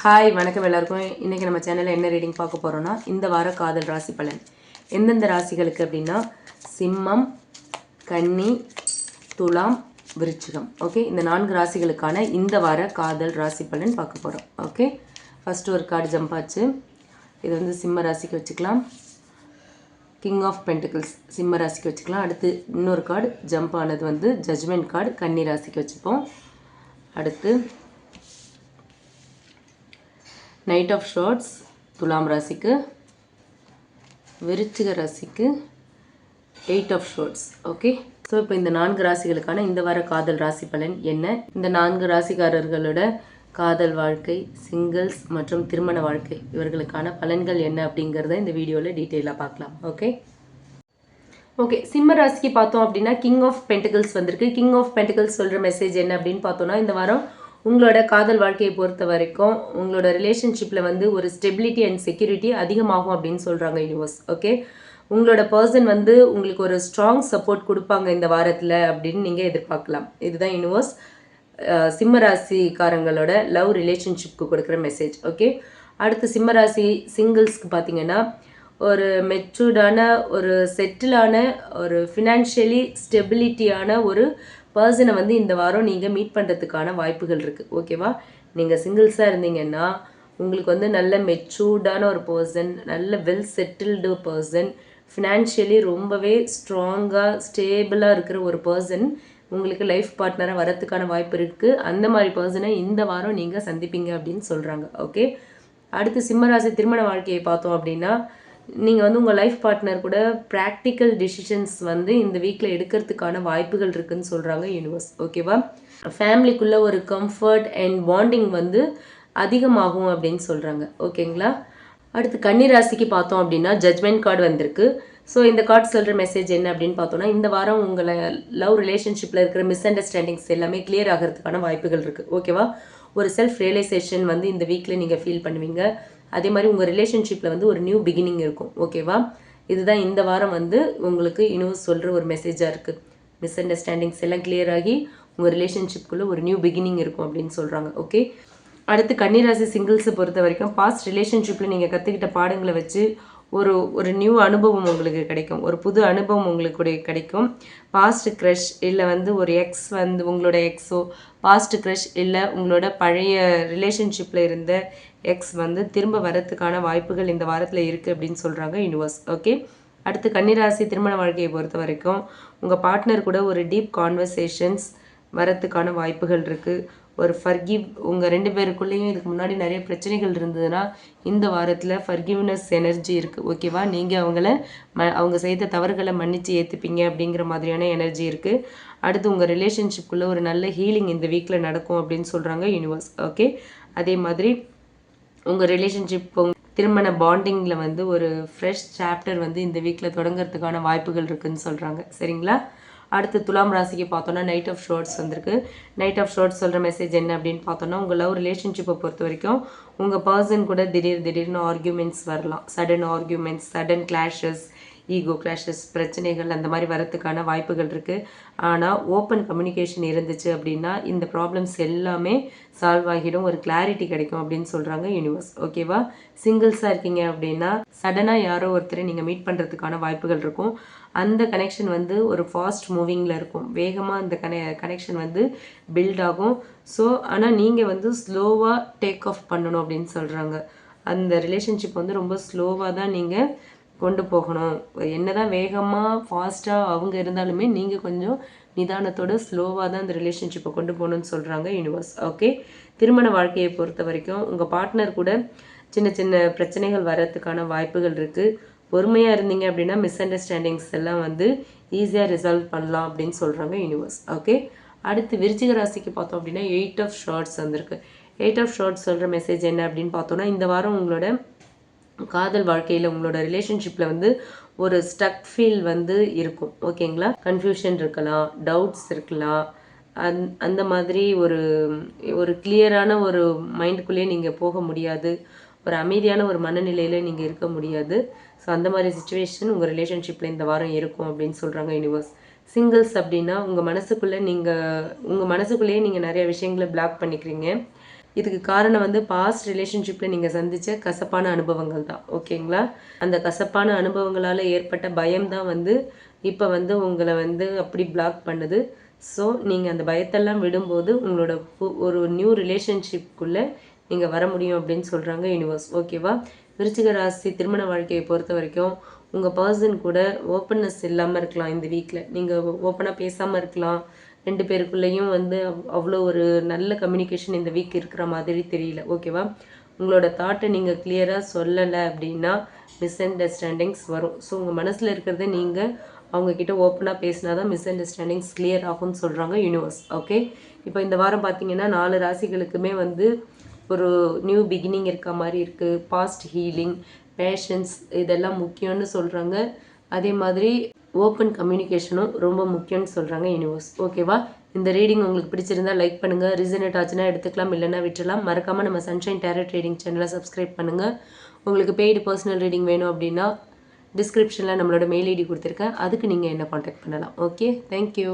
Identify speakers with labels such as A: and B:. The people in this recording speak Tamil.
A: ஹாய் வணக்கம் எல்லாருக்கும். இன்றைக்கி நம்ம சேனலில் என்ன ரீடிங் பார்க்க போகிறோன்னா இந்த வார காதல் ராசி பலன் எந்தெந்த ராசிகளுக்கு அப்படின்னா சிம்மம், கன்னி, துலாம், விருச்சிகம். ஓகே, இந்த 4 ராசிகளுக்கான இந்த வார காதல் ராசி பலன் பார்க்க போகிறோம். ஓகே, ஃபஸ்ட்டு ஒரு கார்டு ஜம்ப் ஆச்சு. இது வந்து சிம்ம ராசிக்கு வச்சுக்கலாம். கிங் ஆஃப் பென்டிகிள்ஸ் சிம்ம ராசிக்கு வச்சுக்கலாம். அடுத்து இன்னொரு கார்டு ஜம்ப் ஆனது வந்து ஜட்ஜ்மெண்ட் கார்டு கன்னி ராசிக்கு வச்சுப்போம். அடுத்து நைட் ஆஃப் ஷார்ட்ஸ் துலாம் ராசிக்கு, விருச்சிக ராசிக்கு 8 ஆஃப் ஷார்ட்ஸ். ஓகே, ஸோ இப்போ இந்த 4 ராசிகளுக்கான இந்த வார காதல் ராசி பலன் என்ன, இந்த 4 ராசிக்காரர்களோட காதல் வாழ்க்கை, சிங்கிள்ஸ் மற்றும் திருமண வாழ்க்கை இவர்களுக்கான பலன்கள் என்ன அப்படிங்கிறத இந்த வீடியோவில் டீட்டெயிலாக பார்க்கலாம். ஓகே, சிம்ம ராசிக்கு பார்த்தோம் அப்படின்னா கிங் ஆஃப் பென்டிகிள்ஸ் வந்திருக்கு. கிங் ஆஃப் பென்டிகிள்ஸ் சொல்கிற மெசேஜ் என்ன அப்படின்னு பார்த்தோன்னா, இந்த வாரம் உங்களோட காதல் வாழ்க்கையை பொறுத்த வரைக்கும் உங்களோட ரிலேஷன்ஷிப்பில் வந்து ஒரு ஸ்டெபிலிட்டி அண்ட் செக்யூரிட்டி அதிகமாகும் அப்படின்னு சொல்கிறாங்க யூனிவர்ஸ். ஓகே, உங்களோட பர்சன் வந்து உங்களுக்கு ஒரு ஸ்ட்ராங் சப்போர்ட் கொடுப்பாங்க இந்த வாரத்தில் அப்படின்னு நீங்கள் எதிர்பார்க்கலாம். இதுதான் யூனிவர்ஸ் சிம்மராசிக்காரங்களோட லவ் ரிலேஷன்ஷிப்க்கு கொடுக்குற மெசேஜ். ஓகே, அடுத்து சிம்மராசி சிங்கிள்ஸ்க்கு பார்த்தீங்கன்னா ஒரு மெச்சூர்டான, ஒரு செட்டிலான, ஒரு ஃபினான்ஷியலி ஸ்டெபிலிட்டியான ஒரு பர்சனை வந்து இந்த வாரம் நீங்கள் மீட் பண்ணுறதுக்கான வாய்ப்புகள் இருக்குது. ஓகேவா, நீங்கள் சிங்கிள்ஸாக இருந்தீங்கன்னா உங்களுக்கு வந்து நல்ல மெச்சூர்டான ஒரு பர்சன், நல்ல வெல் செட்டில்டு பர்சன், ஃபினான்ஷியலி ரொம்பவே ஸ்ட்ராங்காக ஸ்டேபிளாக இருக்கிற ஒரு பர்சன் உங்களுக்கு லைஃப் பார்ட்னராக வரத்துக்கான வாய்ப்பு இருக்குது. அந்த மாதிரி பர்சனை இந்த வாரம் நீங்கள் சந்திப்பீங்க அப்படின்னு சொல்கிறாங்க. ஓகே, அடுத்து சிம்மராசி திருமண வாழ்க்கையை பார்த்தோம் அப்படின்னா நீங்கள் வந்து உங்கள் லைஃப் பார்ட்னர் கூட ப்ராக்டிக்கல் டிசிஷன்ஸ் வந்து இந்த வீக்கில் எடுக்கிறதுக்கான வாய்ப்புகள் இருக்குதுன்னு சொல்கிறாங்க யூனிவர்ஸ். ஓகேவா, ஃபேமிலிக்குள்ளே ஒரு கம்ஃபர்ட் அண்ட் பாண்டிங் வந்து அதிகமாகும் அப்படின்னு சொல்கிறாங்க. ஓகேங்களா, அடுத்து கன்னி ராசிக்கு பார்த்தோம் அப்படின்னா ஜட்ஜ்மெண்ட் கார்டு வந்திருக்கு. ஸோ இந்த கார்டு சொல்கிற மெசேஜ் என்ன அப்படின்னு பார்த்தோன்னா, இந்த வாரம் உங்களை லவ் ரிலேஷன்ஷிப்பில் இருக்கிற மிஸ் அண்டர்ஸ்டாண்டிங்ஸ் எல்லாமே கிளியர் ஆகிறதுக்கான வாய்ப்புகள் இருக்குது. ஓகேவா, ஒரு செல்ஃப் ரியலைசேஷன் வந்து இந்த வீக்கில் நீங்கள் ஃபீல் பண்ணுவீங்க. அதே மாதிரி உங்கள் ரிலேஷன்ஷிப்பில் வந்து ஒரு நியூ பிகினிங் இருக்கும். ஓகேவா, இதுதான் இந்த வாரம் வந்து உங்களுக்கு யூனிவர்ஸ் சொல்கிற ஒரு மெசேஜாக இருக்குது. மிஸ் அண்டர்ஸ்டாண்டிங்ஸ் எல்லாம் கிளியர் ஆகி உங்கள் ரிலேஷன்ஷிப்புக்குள்ளே ஒரு நியூ பிகினிங் இருக்கும் அப்படின்னு சொல்கிறாங்க. ஓகே, அடுத்து கன்னிராசி சிங்கிள்ஸை பொறுத்த வரைக்கும் பாஸ்ட் ரிலேஷன்ஷிப்பில் நீங்கள் கற்றுக்கிட்ட பாடங்களை வச்சு ஒரு நியூ அனுபவம் உங்களுக்கு கிடைக்கும். ஒரு புது அனுபவம் உங்களுக்கு கிடைக்கும். பாஸ்ட் க்ரஷ் இல்லை வந்து ஒரு எக்ஸ் வந்து உங்களோட எக்ஸோ, பாஸ்ட் க்ரஷ் இல்லை உங்களோட பழைய ரிலேஷன்ஷிப்பில் இருந்த எக்ஸ் வந்து திரும்ப வரத்துக்கான வாய்ப்புகள் இந்த வாரத்தில் இருக்குது அப்படின்னு சொல்கிறாங்க யூனிவர்ஸ். ஓகே, அடுத்து கன்னிராசி திருமண வாழ்க்கையை பொறுத்த வரைக்கும் உங்கள் பார்ட்னர் கூட ஒரு டீப் கான்வர்சேஷன்ஸ் வரத்துக்கான வாய்ப்புகள் இருக்குது. ஒரு ஃபர்கிவ், உங்கள் 2 பேருக்குள்ளேயும் இதுக்கு முன்னாடி நிறைய பிரச்சனைகள் இருந்ததுன்னா இந்த வாரத்தில் ஃபர்கிவ்னஸ் எனர்ஜி இருக்குது. ஓகேவா, நீங்கள் அவங்க செய்த தவறுகளை மன்னித்து ஏற்றுப்பீங்க அப்படிங்கிற மாதிரியான எனர்ஜி இருக்குது. அடுத்து உங்கள் ரிலேஷன்ஷிப்புக்குள்ளே ஒரு நல்ல ஹீலிங் இந்த வீக்கில் நடக்கும் அப்படின்னு சொல்கிறாங்க யூனிவர்ஸ். ஓகே, அதே மாதிரி உங்கள் ரிலேஷன்ஷிப் திருமண பாண்டிங்கில் வந்து ஒரு ஃப்ரெஷ் சாப்டர் வந்து இந்த வீக்கில் தொடங்கிறதுக்கான வாய்ப்புகள் இருக்குதுன்னு சொல்கிறாங்க. சரிங்களா, அடுத்து துலாம் ராசிக்கு பார்த்தோன்னா நைட் ஆஃப் ஷார்ட்ஸ் வந்திருக்கு. நைட் ஆஃப் ஷார்ட்ஸ் சொல்கிற மெசேஜ் என்ன அப்படின்னு பார்த்தோன்னா, உங்கள் லவ் ரிலேஷன்ஷிப்பை பொறுத்த வரைக்கும் உங்கள் பர்சன் கூட திடீர்னு ஆர்கியூமெண்ட்ஸ் வரலாம். Sudden arguments, sudden clashes, ego clashes, பிரச்சனைகள் அந்த மாதிரி வரத்துக்கான வாய்ப்புகள் இருக்குது. ஆனால் ஓப்பன் கம்யூனிகேஷன் இருந்துச்சு அப்படின்னா இந்த ப்ராப்ளம்ஸ் எல்லாமே சால்வ் ஆகிடும், ஒரு கிளாரிட்டி கிடைக்கும் அப்படின்னு சொல்கிறாங்க யூனிவர்ஸ். ஓகேவா, சிங்கிள்ஸாக இருக்கீங்க அப்படின்னா சடனாக யாரோ ஒருத்தரை நீங்கள் மீட் பண்ணுறதுக்கான வாய்ப்புகள் இருக்கும். அந்த கனெக்ஷன் வந்து ஒரு ஃபாஸ்ட் மூவிங்கில் இருக்கும். வேகமாக அந்த கனெக்ஷன் வந்து பில்ட் ஆகும். ஸோ ஆனால் நீங்கள் வந்து ஸ்லோவாக டேக் ஆஃப் பண்ணணும் அப்படின்னு சொல்கிறாங்க. அந்த ரிலேஷன்ஷிப் வந்து ரொம்ப ஸ்லோவாக தான் நீங்கள் கொண்டு போகணும். என்னதான் வேகமாக ஃபாஸ்ட்டாக அவங்க இருந்தாலுமே நீங்கள் கொஞ்சம் நிதானத்தோட ஸ்லோவாக தான் அந்த ரிலேஷன்ஷிப்பை கொண்டு போகணும்னு சொல்கிறாங்க யூனிவர்ஸ். ஓகே, திருமண வாழ்க்கையை பொறுத்த வரைக்கும் உங்கள் பார்ட்னர் கூட சின்ன சின்ன பிரச்சனைகள் வரத்துக்கான வாய்ப்புகள் இருக்குது. பொறுமையாக இருந்தீங்க அப்படின்னா மிஸ் அண்டர்ஸ்டாண்டிங்ஸ் எல்லாம் வந்து ஈஸியாக ரிசால்வ் பண்ணலாம் அப்படின்னு சொல்கிறாங்க யூனிவர்ஸ். ஓகே, அடுத்து விருச்சிக ராசிக்கு பார்த்தோம் அப்படின்னா 8 ஆஃப் ஷார்ட்ஸ் வந்திருக்கு. 8 ஆஃப் ஷார்ட்ஸ் சொல்கிற மெசேஜ் என்ன அப்படின்னு பார்த்தோன்னா, இந்த வாரம் உங்களோட காதல் வாழ்க்கையில் உங்களோட ரிலேஷன்ஷிப்பில் வந்து ஒரு ஸ்டக் ஃபீல் வந்து இருக்கும். ஓகேங்களா, கன்ஃபியூஷன் இருக்கலாம், டவுட்ஸ் இருக்கலாம். அந்த மாதிரி ஒரு கிளியரான ஒரு மைண்டுக்குள்ளேயே நீங்கள் போக முடியாது. ஒரு அமைதியான ஒரு மனநிலையில் நீங்கள் இருக்க முடியாது. ஸோ அந்த மாதிரி சுச்சுவேஷன் உங்கள் ரிலேஷன்ஷிப்பில் இந்த வாரம் இருக்கும் அப்படின்னு சொல்கிறாங்க யூனிவர்ஸ். சிங்கிள்ஸ் அப்படின்னா உங்கள் மனசுக்குள்ளேயே நீங்கள் நிறைய விஷயங்களை பிளாக் பண்ணிக்கிறீங்க. இதுக்கு காரணம் வந்து பாஸ்ட் ரிலேஷன்ஷிப்பில் நீங்கள் சந்தித்த கசப்பான அனுபவங்கள் தான். ஓகேங்களா? அந்த கசப்பான அனுபவங்களால் ஏற்பட்ட பயம் தான் வந்து இப்போ வந்து உங்களை வந்து அப்படி பிளாக் பண்ணுது. ஸோ நீங்கள் அந்த பயத்தெல்லாம் விடும்போது உங்களோட ஒரு நியூ ரிலேஷன்ஷிப்குள்ளே நீங்கள் வர முடியும் அப்படின்னு சொல்கிறாங்க யூனிவர்ஸ். ஓகேவா? விருச்சிக ராசி திருமண வாழ்க்கையை பொறுத்த வரைக்கும் உங்கள் பர்சன் கூட ஓப்பன்னஸ் இல்லாமல் இருக்கலாம். இந்த வீக்கில் நீங்கள் ஓப்பனாக பேசாமல் இருக்கலாம். 2 பேருக்குள்ளேயும் வந்து அவ்வளோ ஒரு நல்ல கம்யூனிகேஷன் இந்த வீக் இருக்கிற மாதிரி தெரியல. ஓகேவா? உங்களோட தாட்டை நீங்கள் கிளியராக சொல்லலை அப்படின்னா மிஸ் அண்டர்ஸ்டாண்டிங்ஸ் வரும். ஸோ உங்கள் மனசில் இருக்கிறத நீங்கள் அவங்கக்கிட்ட ஓப்பனாக பேசினா தான் மிஸ் அண்டர்ஸ்டாண்டிங்ஸ் கிளியர் ஆகும்னு சொல்கிறாங்க யூனிவர்ஸ். ஓகே, இப்போ இந்த வாரம் பார்த்தீங்கன்னா 4 ராசிகளுக்குமே வந்து ஒரு நியூ பிகினிங் இருக்க மாதிரி இருக்குது. பாஸ்ட் ஹீலிங், பேஷன்ஸ் இதெல்லாம் முக்கியம்னு சொல்கிறாங்க. அதே மாதிரி ஓப்பன் கம்யூனிகேஷனும் ரொம்ப முக்கியம்னு சொல்கிறாங்க யூனிவர்ஸ். ஓகேவா? இந்த ரீடிங் உங்களுக்கு பிடிச்சிருந்தா லைக் பண்ணுங்கள். ரிசனேட் ஆச்சுன்னா எடுத்துக்கலாம், இல்லைன்னா விட்டுலாம். மறக்காமல் நம்ம சன்ஷைன் டேரோ ட்ரேடிங் சேனலை சப்ஸ்கிரைப் பண்ணுங்கள். உங்களுக்கு பெய்டு பர்சனல் ரீடிங் வேணும் அப்படின்னா டிஸ்கிரிப்ஷனில் நம்மளோட மெயில் ஐடி கொடுத்துருக்கேன். அதுக்கு நீங்கள் என்ன காண்டாக்ட் பண்ணலாம். Okay, thank you.